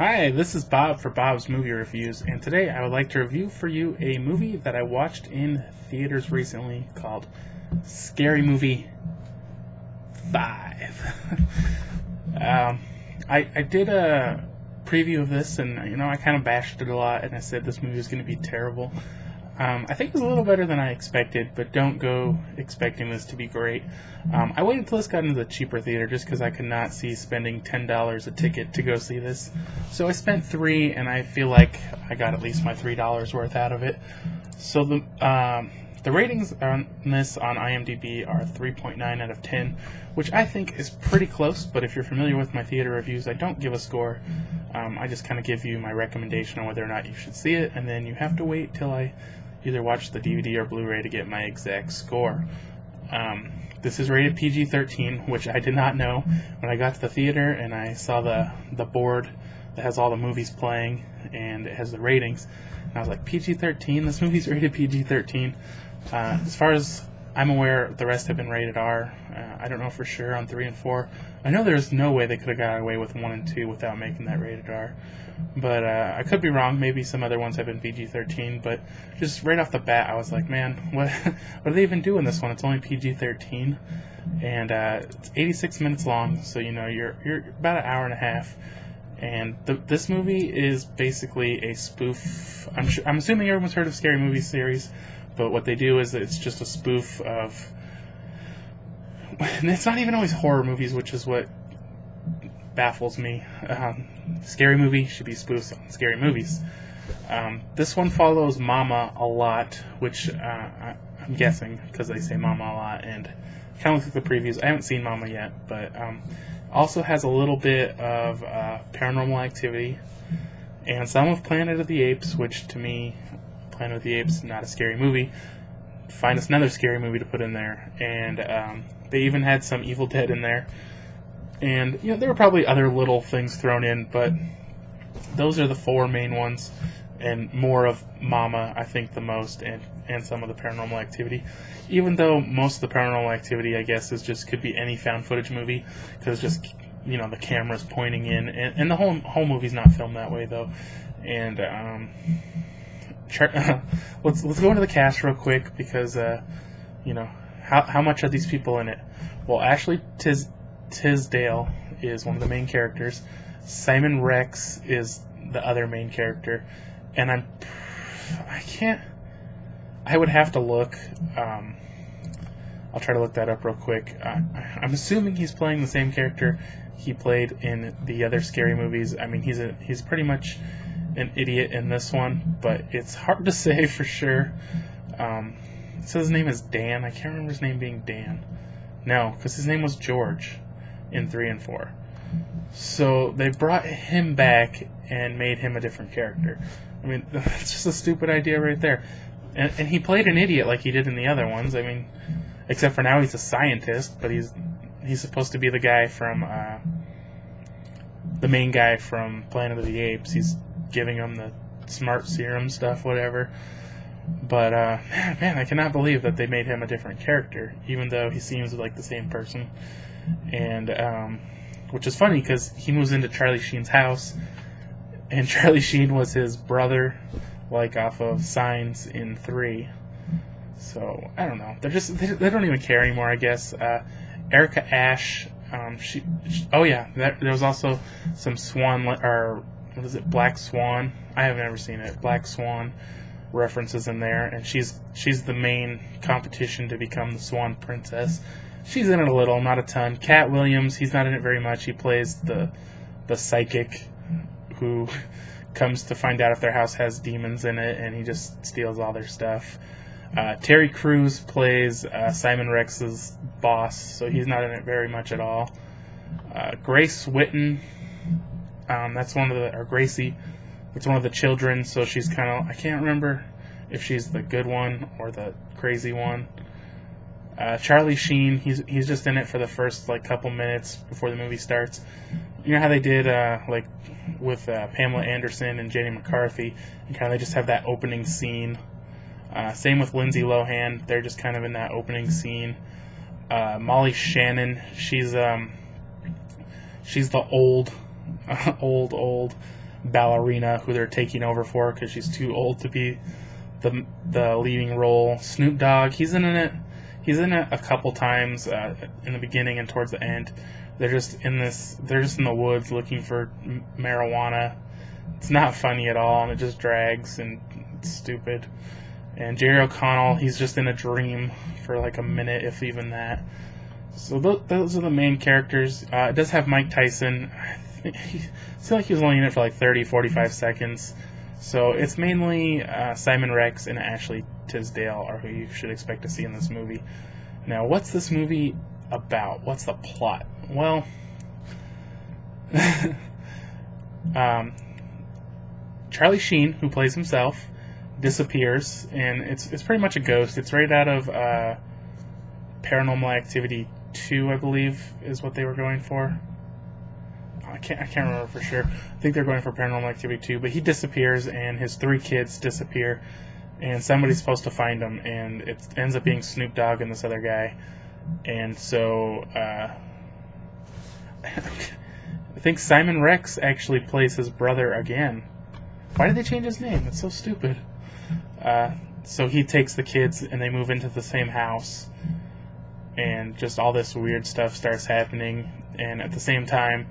Hi, this is Bob for Bob's Movie Reviews, and today I would like to review for you a movie that I watched in theaters recently called Scary Movie 5. I did a preview of this, and I kind of bashed it a lot, and I said this movie was going to be terrible. I think it was a little better than I expected, but don't go expecting this to be great. I waited until this got into the cheaper theater just because I could not see spending $10 a ticket to go see this. So I spent $3, and I feel like I got at least my $3 worth out of it. So the ratings on this on IMDb are 3.9 out of 10, which I think is pretty close, but if you're familiar with my theater reviews, I don't give a score. I just kind of give you my recommendation on whether or not you should see it, and then you have to wait till I either watch the DVD or Blu-ray to get my exact score. This is rated PG-13, which I did not know when I got to the theater and I saw the board that has all the movies playing and it has the ratings. And I was like, PG-13? This movie's rated PG-13. As far as I'm aware, the rest have been rated R. I don't know for sure on 3 and 4. I know there's no way they could have got away with 1 and 2 without making that rated R. But I could be wrong. Maybe some other ones have been PG-13. But just right off the bat, I was like, man, what do they even do in this one? It's only PG-13. And it's 86 minutes long, so you're about an hour and a half. And this movie is basically a spoof. I'm assuming everyone's heard of Scary Movie series. But what they do is it's just a spoof of... And it's not even always horror movies, which is what baffles me. Scary Movie should be spoofs on scary movies. This one follows Mama a lot, which I'm guessing because they say Mama a lot, and kind of look at the previews. I haven't seen Mama yet, but also has a little bit of Paranormal Activity and some of Planet of the Apes, which to me... Planet of the Apes, not a scary movie. Find us another scary movie to put in there. And they even had some Evil Dead in there. And, there were probably other little things thrown in, but those are the 4 main ones. And more of Mama, I think, the most, and some of the Paranormal Activity. Even though most of the Paranormal Activity, I guess, could be any found footage movie, because just, the camera's pointing in. And the whole movie's not filmed that way, though. And, let's go into the cast real quick because how much are these people in it? Well, Ashley Tisdale is one of the main characters. Simon Rex is the other main character, and I would have to look. I'll try to look that up real quick. I'm assuming he's playing the same character he played in the other scary movies. I mean, he's pretty much an idiot in this one, but it's hard to say for sure. It says his name is Dan. I can't remember his name being Dan. No, because his name was George in 3 and 4. So they brought him back and made him a different character. I mean, that's just a stupid idea right there. And he played an idiot like he did in the other ones. I mean, except for now he's a scientist, but he's supposed to be the guy from the main guy from Planet of the Apes. He's giving him the smart serum stuff, whatever. But, man, I cannot believe that they made him a different character, even though he seems like the same person. And, which is funny, because he moves into Charlie Sheen's house, and Charlie Sheen was his brother, like off of Signs in 3. So, I don't know. They don't even care anymore, I guess. Erica Ash, there was also some Swan, or what is it, Black Swan? I have never seen it. Black Swan references in there, and she's the main competition to become the Swan Princess. She's in it a little, not a ton. Katt Williams, he's not in it very much. He plays the psychic who comes to find out if their house has demons in it, and he just steals all their stuff. Terry Crews plays Simon Rex's boss, so he's not in it very much at all. Grace Whitton, Gracie, it's one of the children, so she's kind of, I can't remember if she's the good one or the crazy one. Charlie Sheen, he's just in it for the first couple minutes before the movie starts. You know how they did with Pamela Anderson and Jenny McCarthy, and kind of they just have that opening scene. Same with Lindsay Lohan, they're just kind of in that opening scene. Molly Shannon, she's the old ballerina who they're taking over for because she's too old to be the leading role. Snoop Dogg, he's in it a couple times in the beginning and towards the end. They're just in the woods looking for marijuana. It's not funny at all, and it just drags, and it's stupid. And Jerry O'Connell, he's just in a dream for like a minute, if even that. So those are the main characters. It does have Mike Tyson. I feel like he was only in it for like 30, 45 seconds. So it's mainly Simon Rex and Ashley Tisdale are who you should expect to see in this movie. Now, what's this movie about? What's the plot? Well, Charlie Sheen, who plays himself, disappears, and it's pretty much a ghost. It's right out of Paranormal Activity 2, I believe, is what they were going for. I can't remember for sure. I think they're going for Paranormal Activity 2, but he disappears, and his 3 kids disappear, and somebody's supposed to find them, and it ends up being Snoop Dogg and this other guy. And so I think Simon Rex actually plays his brother again. Why did they change his name? That's so stupid. So he takes the kids, and they move into the same house, and just all this weird stuff starts happening. And at the same time,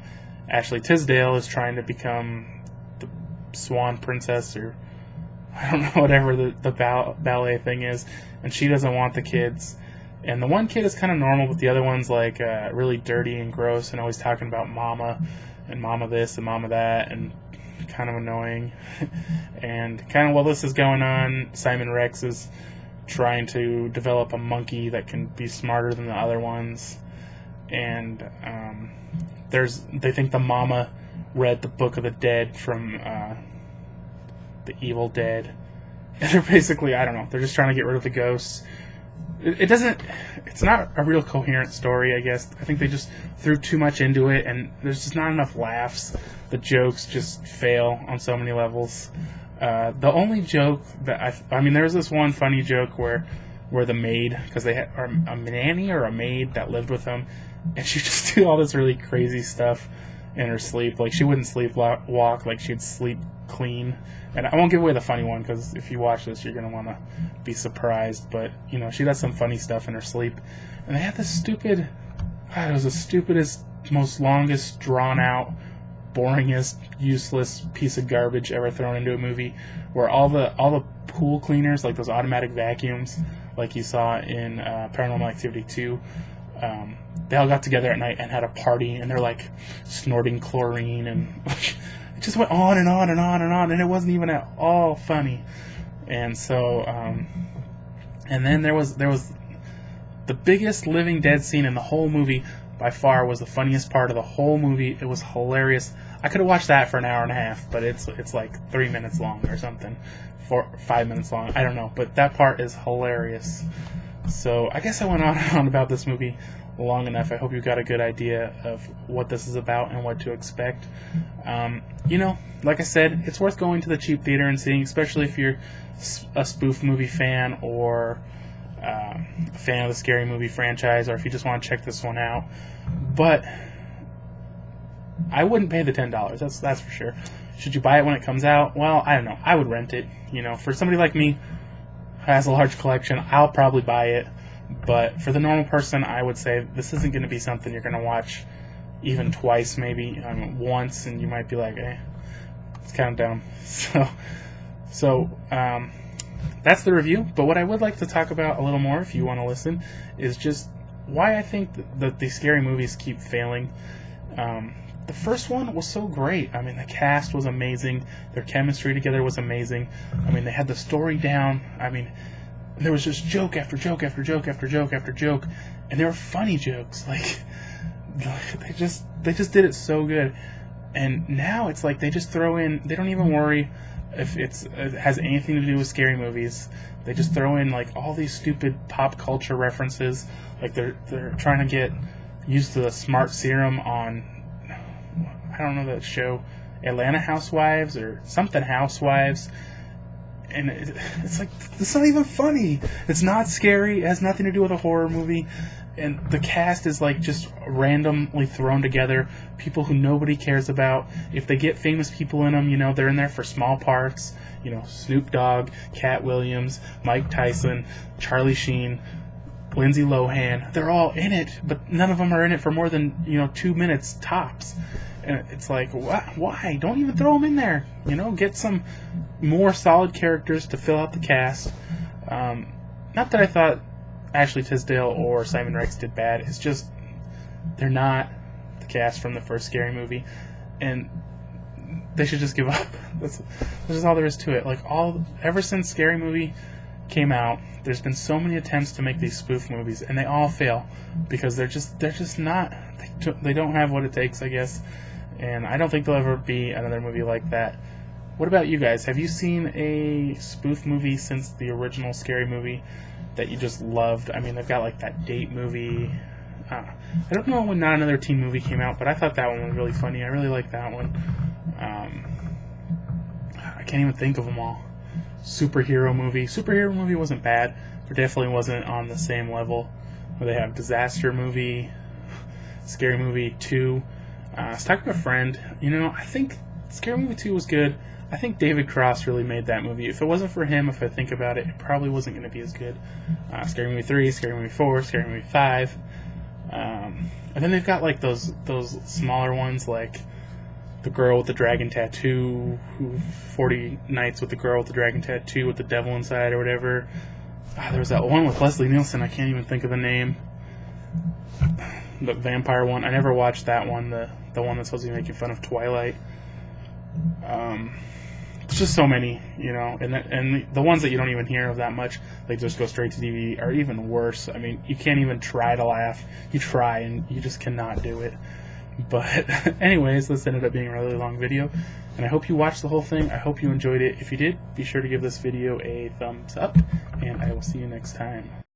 Ashley Tisdale is trying to become the Swan Princess, or I don't know, whatever the ballet thing is, and she doesn't want the kids. And the one kid is kind of normal, but the other one's like really dirty and gross and always talking about mama and mama this and mama that, and kind of annoying. And kind of while this is going on, Simon Rex is trying to develop a monkey that can be smarter than the other ones. And they think the mama read the Book of the Dead from the Evil Dead. And they're basically, I don't know, they're just trying to get rid of the ghosts. It's not a real coherent story, I guess. I think they just threw too much into it, and there's just not enough laughs. The jokes just fail on so many levels. The only joke that I mean, there was this one funny joke where the maid, because they had a nanny or a maid that lived with them, and she just do all this really crazy stuff in her sleep. Like, she wouldn't sleepwalk, like she'd sleep clean. And I won't give away the funny one, because if you watch this, you're going to want to be surprised. But, you know, she does some funny stuff in her sleep. And they had this stupid, it was the stupidest, most longest, drawn-out, boringest, useless piece of garbage ever thrown into a movie, where all the pool cleaners, like those automatic vacuums, like you saw in Paranormal Activity 2, they all got together at night and had a party, and they're like snorting chlorine, and it just went on and on and on and on, and it wasn't even at all funny. And so, and then there was the biggest living dead scene in the whole movie. By far was the funniest part of the whole movie. It was hilarious. I could have watched that for an hour and a half, but it's like 3 minutes long or something, 5 minutes long. I don't know, but that part is hilarious. So I guess I went on and on about this movie long enough. I hope you got a good idea of what this is about and what to expect. You know, like I said, it's worth going to the cheap theater and seeing, especially if you're a spoof movie fan, or a fan of the scary movie franchise, or if you just want to check this one out. But I wouldn't pay the $10. That's for sure. Should you buy it when it comes out? Well, I don't know. I would rent it. You know, for somebody like me who has a large collection, I'll probably buy it. But for the normal person, I would say this isn't going to be something you're going to watch even twice, maybe once, and you might be like, it's kind of dumb. So that's the review. But what I would like to talk about a little more, if you want to listen, is just why I think that the scary movies keep failing. The first one was so great. I mean, the cast was amazing. Their chemistry together was amazing. I mean, they had the story down. I mean, there was just joke after joke after joke after joke after joke, and they were funny jokes. Like, they just did it so good. And now it's like they just throw in. They don't even worry if it has anything to do with scary movies. They just throw in like all these stupid pop culture references. Like they're trying to get used to the smart serum on, I don't know that show, Atlanta Housewives or something Housewives. And it's like, it's not even funny. It's not scary. It has nothing to do with a horror movie. and the cast is like just randomly thrown together, people who nobody cares about. If they get famous people in them, you know, they're in there for small parts. You know, Snoop Dogg, Katt Williams, Mike Tyson, Charlie Sheen, Lindsay Lohan. They're all in it, but none of them are in it for more than, you know, 2 minutes tops. And it's like, why? Don't even throw them in there. You know, get some more solid characters to fill out the cast. Not that I thought Ashley Tisdale or Simon Rex did bad. It's just they're not the cast from the first Scary Movie, and they should just give up. That's just all there is to it. Like, ever since Scary Movie came out, there's been so many attempts to make these spoof movies, and they all fail because they're just not. They don't have what it takes, I guess. And I don't think there'll ever be another movie like that. What about you guys? Have you seen a spoof movie since the original Scary Movie that you just loved? I mean, they've got like that date movie. I don't know when Not Another Teen Movie came out, but I thought that one was really funny. I really liked that one. I can't even think of them all. Superhero movie wasn't bad, but definitely wasn't on the same level. Where they have Disaster Movie, Scary Movie 2. I was talking to a friend. You know, I think Scary Movie 2 was good. I think David Cross really made that movie. If it wasn't for him, if I think about it, it probably wasn't going to be as good. Scary Movie 3, Scary Movie 4, Scary Movie 5. And then they've got like those smaller ones, like The Girl with the Dragon Tattoo, 40 Nights with the Girl with the Dragon Tattoo with the Devil Inside or whatever. There was that one with Leslie Nielsen. I can't even think of the name. The vampire one. I never watched that one. The one that's supposed to be making fun of Twilight. There's just so many, you know, and the ones that you don't even hear of that much, they just go straight to DVD, are even worse. I mean, you can't even try to laugh. You try, and you just cannot do it. But anyways, this ended up being a really long video, and I hope you watched the whole thing. I hope you enjoyed it. If you did, be sure to give this video a thumbs up, and I will see you next time.